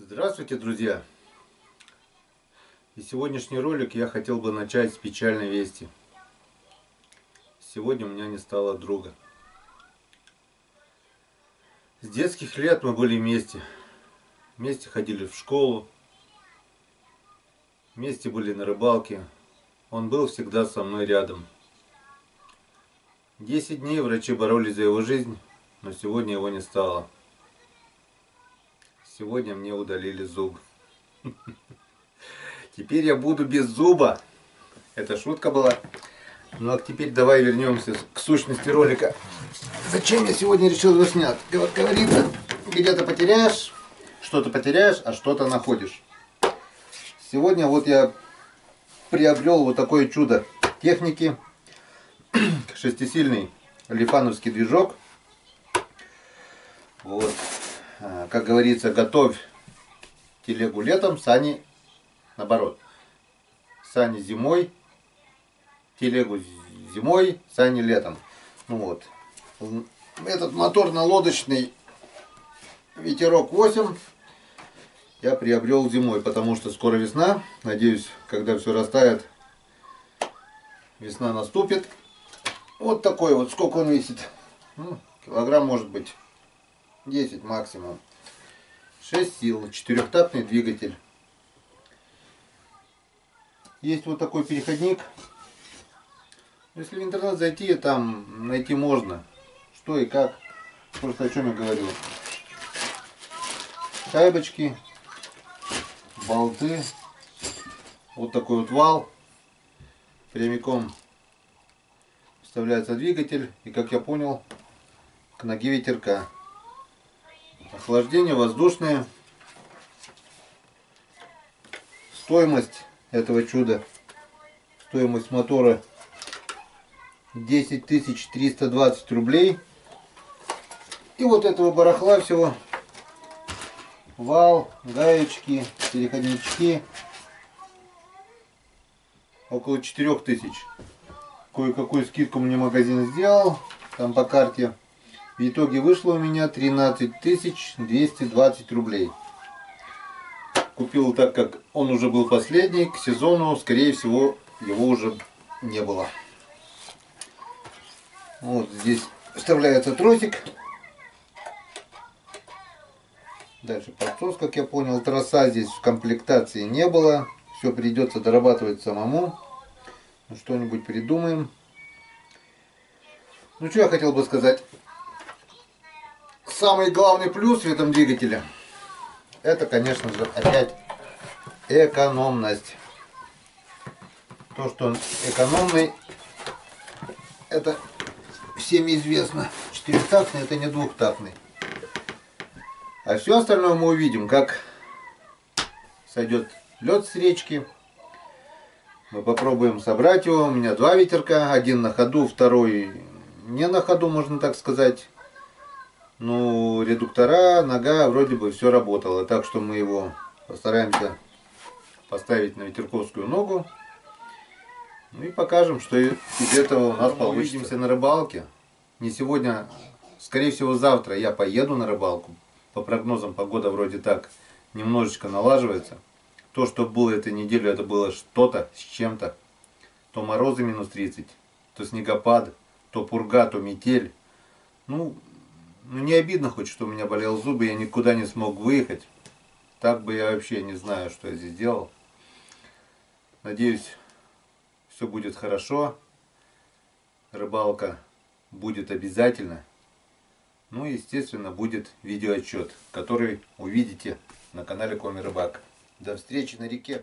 Здравствуйте, друзья! И сегодняшний ролик я хотел бы начать с печальной вести. Сегодня у меня не стало друга. С детских лет мы были вместе. Вместе ходили в школу. Вместе были на рыбалке. Он был всегда со мной рядом. 10 дней врачи боролись за его жизнь, но сегодня его не стало. Сегодня мне удалили зуб. Теперь я буду без зуба. Это шутка была. Ну а теперь давай вернемся к сущности ролика. Зачем я сегодня решил его снять? Говорится, где-то потеряешь, а что-то находишь. Сегодня вот я приобрел вот такое чудо техники. Шестисильный лифановский движок. Вот. Как говорится, готовь телегу летом, сани наоборот. Сани зимой, телегу зимой, сани летом. Ну вот. Этот моторно-лодочный ветерок 8 я приобрел зимой, потому что скоро весна. Надеюсь, когда все растает, весна наступит. Вот такой вот, сколько он весит? Ну, килограмм может быть 10 максимум. 6 сил, четырехтактный двигатель. Есть вот такой переходник. Если в интернет зайти, там найти можно. Что и как. Просто о чем я говорю. Шайбочки, болты. Вот такой вот вал. Прямиком вставляется двигатель. И, как я понял, к ноге ветерка. Охлаждение воздушное. Стоимость этого чуда. Стоимость мотора 10 320 рублей. И вот этого барахла всего. Вал, гаечки, переходнички. Около 4000. Кое-какую скидку мне магазин сделал. Там по карте. В итоге вышло у меня 13 220 рублей. Купил так, как он уже был последний. К сезону, скорее всего, его уже не было. Вот здесь вставляется тросик. Дальше подсос, как я понял. Троса здесь в комплектации не было. Все придется дорабатывать самому. Ну, что-нибудь придумаем. Ну, что я хотел бы сказать. Самый главный плюс в этом двигателе, это, конечно же, опять экономность. То, что он экономный, это всем известно. Четырехтактный, это не двухтактный. А все остальное мы увидим, как сойдет лед с речки. Мы попробуем собрать его. У меня два ветерка. Один на ходу, второй не на ходу, можно так сказать. Ну, редуктора, нога, вроде бы все работало. Так что мы его постараемся поставить на ветерковскую ногу. Ну и покажем, что из этого у нас получится. Увидимся на рыбалке. Не сегодня, скорее всего завтра я поеду на рыбалку. По прогнозам погода вроде так немножечко налаживается. То, что было этой неделю, это было что-то с чем-то. То морозы минус 30, то снегопад, то пурга, то метель. Ну, не обидно хоть, что у меня болел зуб, и я никуда не смог выехать. Так бы я вообще не знаю, что я здесь делал. Надеюсь, все будет хорошо. Рыбалка будет обязательно. Ну и, естественно, будет видеоотчет, который увидите на канале Коми Рыбак. До встречи на реке.